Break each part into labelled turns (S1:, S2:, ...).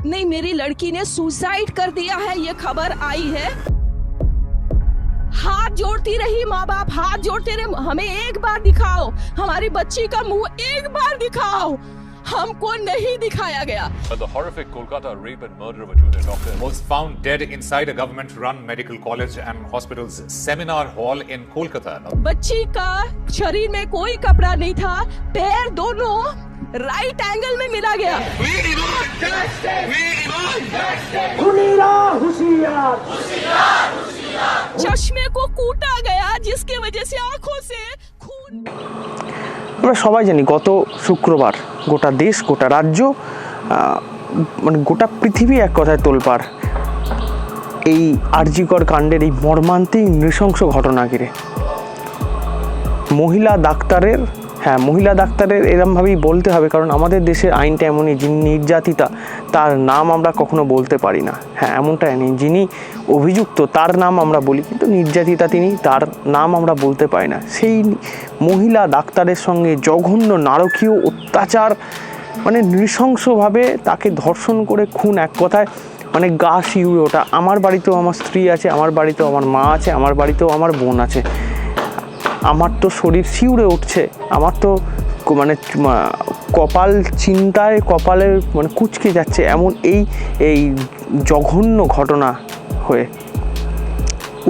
S1: नहीं, मेरी लड़की ने सुसाइड कर दिया है, ये खबर आई है। हाथ जोड़ती रही माँ बाप, हाथ जोड़ते रहे, हमें एक बार दिखाओ, हमारी बच्ची का मुंह एक बार दिखाओ। हमको नहीं दिखाया गया।
S2: But the horrific Kolkata rape and murder of a junior doctor was found dead inside a government-run medical college and hospital's seminar hall in Kolkata.
S1: बच्ची का शरीर में कोई कपड़ा नहीं था, पैर दोनों राइट एंगल में मिला गया। चश्मे को कूटा गया, जिसकी वजह से आंखों से खून।
S3: আমরা সবাই জানি গত শুক্রবার গোটা দেশ, গোটা রাজ্য, মানে গোটা পৃথিবী এক কথায় তোলপাড় এই আরজিকর কাণ্ডের এই মর্মান্তিক নৃশংস ঘটনা ঘিরে। মহিলা ডাক্তারের এরমভাবেই বলতে হবে, কারণ আমাদের দেশের আইনটা এমনই, যিনি নির্যাতিতা তার নাম আমরা কখনো বলতে পারি না। হ্যাঁ, এমনটা নেই, যিনি অভিযুক্ত তার নাম আমরা বলি, কিন্তু নির্যাতিতা তিনি, তার নাম আমরা বলতে পারি না। সেই মহিলা ডাক্তারের সঙ্গে জঘন্য নারকীয় অত্যাচার, মানে নৃশংসভাবে তাকে ধর্ষণ করে খুন, এক কথায় মানে গা শিউরে ওঠা। আমার বাড়িতেও আমার স্ত্রী আছে, আমার বাড়িতেও আমার মা আছে, আমার বাড়িতেও আমার বোন আছে। আমার তো শরীর শিউরে উঠছে, আমার তো মানে কপাল চিন্তায় কপালের মানে কুঁচকে যাচ্ছে, এমন এই জঘন্য ঘটনা হয়ে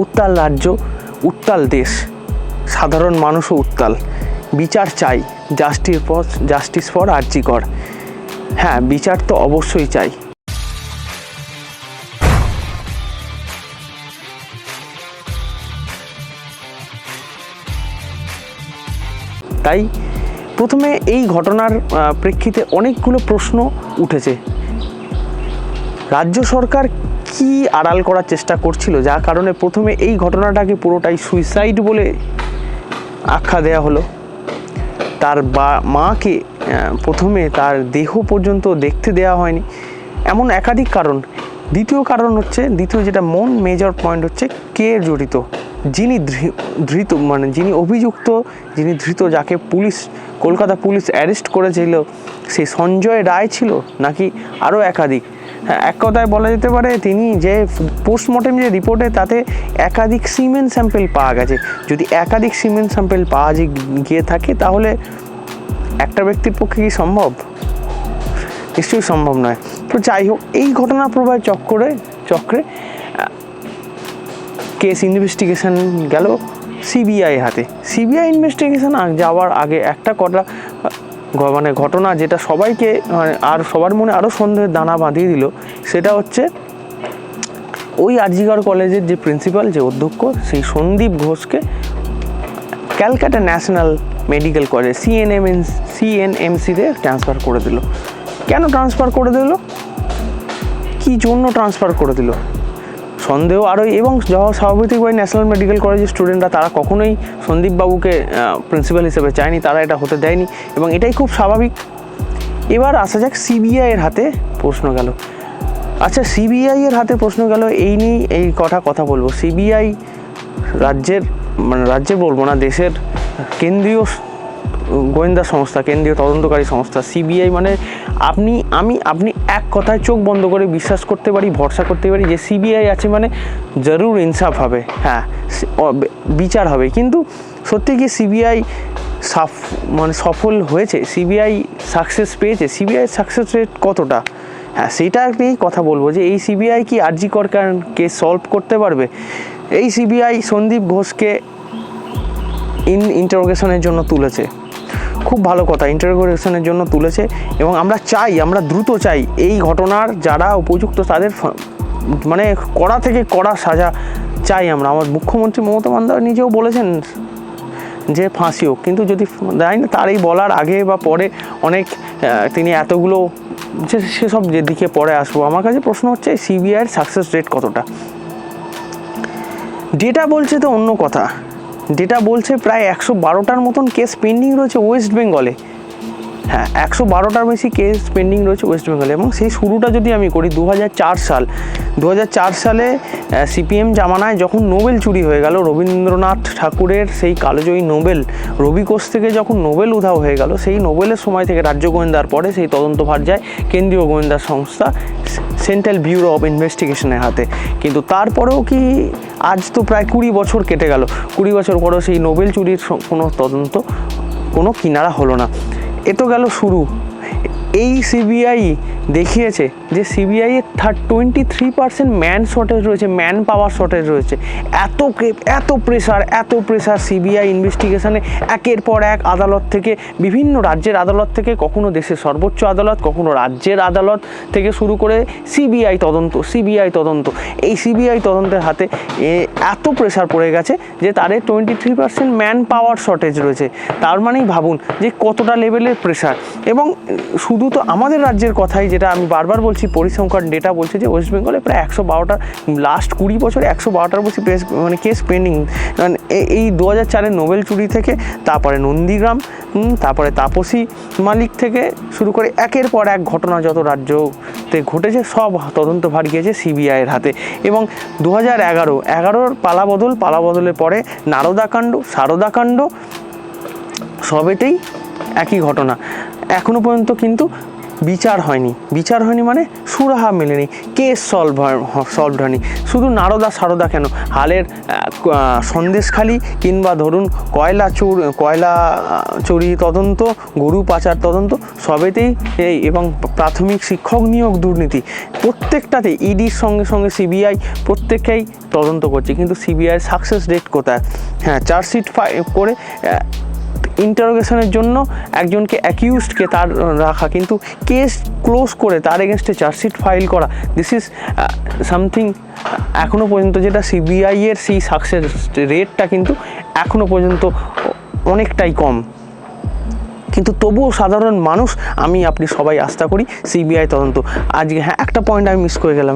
S3: উত্তাল রাজ্য, উত্তাল দেশ, সাধারণ মানুষও উত্তাল। বিচার চাই, জাস্টিস ফর আরজিকর। হ্যাঁ, বিচার তো অবশ্যই চাই। তাই প্রথমে এই ঘটনার প্রেক্ষিতে অনেকগুলো প্রশ্ন উঠেছে। রাজ্য সরকার কি আড়াল করার চেষ্টা করছিল, যার কারণে প্রথমে এই ঘটনাটাকে পুরোটাই সুইসাইড বলে আখ্যা দেওয়া হলো। তার মাকে প্রথমে তার দেহ পর্যন্ত দেখতে দেওয়া হয়নি, এমন একাধিক কারণ। দ্বিতীয় কারণ হচ্ছে, যেটা মেজর পয়েন্ট হচ্ছে, কে জড়িত, যিনি ধৃত, মানে যিনি অভিযুক্ত, যিনি ধৃত, যাকে কলকাতা পুলিশ অ্যারেস্ট করেছিল, সে সঞ্জয় রায় ছিল নাকি আরও একাধিক। হ্যাঁ, এক কথায় বলা যেতে পারে তিনি যে পোস্টমর্টেম যে রিপোর্টে, তাতে একাধিক সিমেন স্যাম্পেল পাওয়া গেছে। যদি একাধিক সিমেন স্যাম্পেল পাওয়া গিয়ে থাকে, তাহলে একটা ব্যক্তির পক্ষে কি সম্ভব? নিশ্চয়ই সম্ভব নয়। তো যাই হোক, এই ঘটনা প্রবাহ চক্রে কেস ইনভেস্টিগেশন গেল সিবিআই হাতে। সিবিআই ইনভেস্টিগেশন যাওয়ার আগে একটা মানে ঘটনা যেটা সবাইকে আর সবার মনে আরও সন্দেহের দানা বাঁধিয়ে দিল, সেটা হচ্ছে ওই আরজিকর কলেজের যে প্রিন্সিপাল, যে অধ্যক্ষ, সেই সন্দীপ ঘোষকে ক্যালকাটা ন্যাশনাল মেডিকেল কলেজ সিএনএমসিতে ট্রান্সফার করে দিল। কেন ট্রান্সফার করে দিল, কী জন্য ট্রান্সফার করে দিল, সন্দেহ আরও। এবং স্বাভাবিকভাবে ন্যাশনাল মেডিকেল কলেজের স্টুডেন্টরা তারা কখনোই সন্দীপবাবুকে প্রিন্সিপাল হিসেবে চায়নি, তারা এটা হতে দেয়নি, এবং এটাই খুব স্বাভাবিক। এবার আসা যাক সিবিআইয়ের হাতে প্রশ্ন গেল। আচ্ছা, সিবিআইয়ের হাতে প্রশ্ন গেল, এই নিয়ে এই কথা বলবো। সিবিআই রাজ্যের বলবো না, দেশের কেন্দ্রীয় গোয়েন্দা সংস্থা, কেন্দ্রীয় তদন্তকারী সংস্থা। সিবিআই মানে আপনি এক কথায় চোখ বন্ধ করে বিশ্বাস করতে পারি, ভরসা করতে পারি যে সিবিআই আছে মানে জরুর ইনসাফ হবে, হ্যাঁ, বিচার হবে। কিন্তু সত্যি কি সিবিআই সফল হয়েছে? সিবিআই সাকসেস পেয়েছে? সিবিআই সাকসেস রেট কতটা? হ্যাঁ, সেইটা নিয়েই কথা বলবো, যে এই সিবিআই কি আরজিকর কেস সলভ করতে পারবে? এই সিবিআই সন্দীপ ঘোষকে ইন্টারোগেশনের জন্য তুলেছে, খুব ভালো কথা, ইন্টারোগেশনের জন্য তুলেছে, এবং আমরা দ্রুত চাই এই ঘটনার যারা উপযুক্ত তাদের মানে কড়া থেকে কড়া সাজা চাই আমরা। আমার মুখ্যমন্ত্রী মমতা বন্দ্যোপাধ্যায় নিজেও বলেছেন যে ফাঁসি হোক, কিন্তু যদি দেয় না, তার এই বলার আগে বা পরে অনেক তিনি এতগুলো সেসব যেদিকে পরে আসবো। আমার কাছে প্রশ্ন হচ্ছে সিবিআইয়ের সাকসেস রেট কতটা? ডেটা বলছে তো অন্য কথা, ডেটা বলছে প্রায় 112টার মতন কেস পেন্ডিং রয়েছে ওয়েস্ট বেঙ্গলে। হ্যাঁ 112টার বেশি কেস পেন্ডিং রয়েছে ওয়েস্ট বেঙ্গলে। এবং সেই শুরুটা যদি আমি করি 2004 সালে সিপিএম জামানায় যখন নোবেল চুরি হয়ে গেল, রবীন্দ্রনাথ ঠাকুরের সেই কালোজয়ী নোবেল রবি কোষ থেকে যখন নোবেল উধাও হয়ে গেল, সেই নোবেলের সময় থেকে রাজ্য গোয়েন্দার পরে সেই তদন্তভার যায় কেন্দ্রীয় গোয়েন্দা সংস্থা সেন্ট্রাল ব্যুরো অফ ইনভেস্টিগেশনের হাতে। কিন্তু তারপরেও কি আজ তো প্রায় 20 বছর কেটে গেল, 20 বছর পরেও সেই নোবেল চুরির কোনো তদন্ত, কোনো কিনারা হলো না। এ তো গেল শুরু। এই সিবিআই দেখিয়েছে যে সিবিআইয়ের 23% ম্যান শর্টেজ রয়েছে, ম্যান পাওয়ার শর্টেজ রয়েছে। এত প্রেশার সিবিআই ইনভেস্টিগেশনে একের পর এক আদালত থেকে, বিভিন্ন রাজ্যের আদালত থেকে, কখনো দেশের সর্বোচ্চ আদালত, কখনো রাজ্যের আদালত থেকে শুরু করে সিবিআই তদন্ত। এই সিবিআই তদন্তের হাতে এত প্রেশার পড়ে গেছে যে তাদের 23% ম্যান পাওয়ার শর্টেজ রয়েছে। তার মানেই ভাবুন যে কতটা লেভেলের প্রেশার। এবং শুধু তো আমাদের রাজ্যের কথাই, যেটা আমি বারবার বলছি, পরিসংখ্যান ডেটা বলছে যে ওয়েস্ট বেঙ্গলে প্রায় 112টা, লাস্ট 20 বছরে 112টার বেশি কেস পেন্ডিং। এই 2004-এর নোবেল চুরি থেকে, তারপরে নন্দীগ্রাম, তারপরে তাপসী মালিক থেকে শুরু করে একের পর এক ঘটনা যত রাজ্যতে ঘটেছে সব তদন্তভার গিয়েছে সিবিআইয়ের হাতে। এবং 2011-র পালাবদলের পরে নারদাকাণ্ড, সারদাকাণ্ড, সবেতেই একই ঘটনা। এখনো পর্যন্ত কিন্তু বিচার হয়নি মানে সুরাহা মেলেনি, কেস সলভ হয়নি। শুধু নারদা সারদা কেন, হালের সন্দেশখালি কিংবা ধরুন কয়লা চুরি তদন্ত, গরু পাচার তদন্ত, সবেতেই এবং প্রাথমিক শিক্ষক নিয়োগ দুর্নীতি, প্রত্যেকটাতে ইডির সঙ্গে সিবিআই প্রত্যেককেই তদন্ত করছে। কিন্তু সিবিআই সাকসেস রেট কোথায়? হ্যাঁ, চার্জশিট করে ইন্টারোগেশনের জন্য একজনকে অ্যাকিউজডকে তার রাখা, কিন্তু কেস ক্লোজ করে তার এগেনস্টে চার্জশিট ফাইল করা, দিস ইজ সামথিং এখনও পর্যন্ত যেটা সিবিআইয়ের সেই সাকসেস রেটটা কিন্তু এখনও পর্যন্ত অনেকটাই কম। কিন্তু তবুও সাধারণ মানুষ, আপনি সবাই আস্থা করি সিবিআই তদন্ত। আজকে হ্যাঁ, একটা পয়েন্ট আমি মিস করে গেলাম,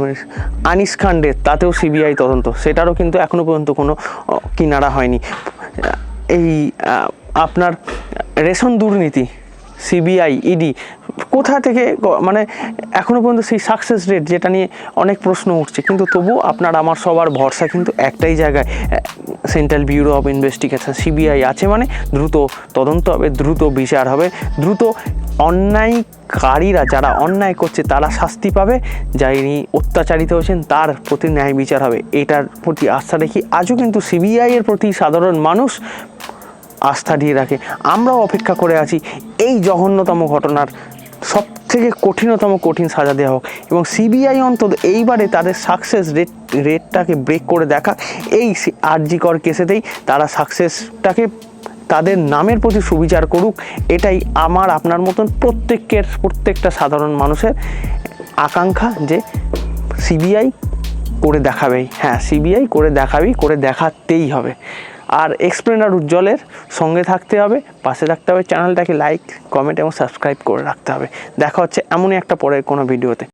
S3: আনিস খান ডেথ, তাতেও সিবিআই তদন্ত, সেটারও কিন্তু এখনও পর্যন্ত কোনো কিনারা হয়নি। এই আপনার রেশন দুর্নীতি, সিবিআই, ইডি কোথা থেকে, মানে এখনও পর্যন্ত সেই সাকসেস রেট যেটা নিয়ে অনেক প্রশ্ন উঠছে। কিন্তু তবুও আপনার আমার সবার ভরসা কিন্তু একটাই জায়গায়, central bureau of investigation, CBI আছে মানে দ্রুত তদন্ত হবে, দ্রুত বিচার হবে, দ্রুত অন্যায়কারীরা যারা অন্যায় করছে তারা শাস্তি পাবে, যিনি অত্যাচারিত হয়েছেন তার প্রতি ন্যায় বিচার হবে। এটার প্রতি আস্থা রেখে আজও কিন্তু সিবিআইয়ের প্রতি সাধারণ মানুষ আস্থা দিয়ে রাখে। আমরাও অপেক্ষা করে আছি এই জঘন্যতম ঘটনার সবথেকে কঠিন সাজা দেওয়া হোক, এবং সিবিআই অন্তত এইবারে তাদের সাকসেস রেটটাকে ব্রেক করে দেখা। এই আরজিকর কেসেতেই তারা সাকসেসটাকে, তাদের নামের প্রতি সুবিচার করুক, এটাই আমার আপনার মতন প্রত্যেকটা সাধারণ মানুষের আকাঙ্ক্ষা, যে সিবিআই করে দেখাবেই। হ্যাঁ, সিবিআই করে দেখাতেই হবে। আর এক্সপ্লেনার উজ্জ্বলের সঙ্গে থাকতে হবে, পাশে থাকতে হবে, চ্যানেলটাকে লাইক, কমেন্ট এবং সাবস্ক্রাইব করে রাখতে হবে। দেখা হচ্ছে এমনই একটা পরের কোনো ভিডিওতে।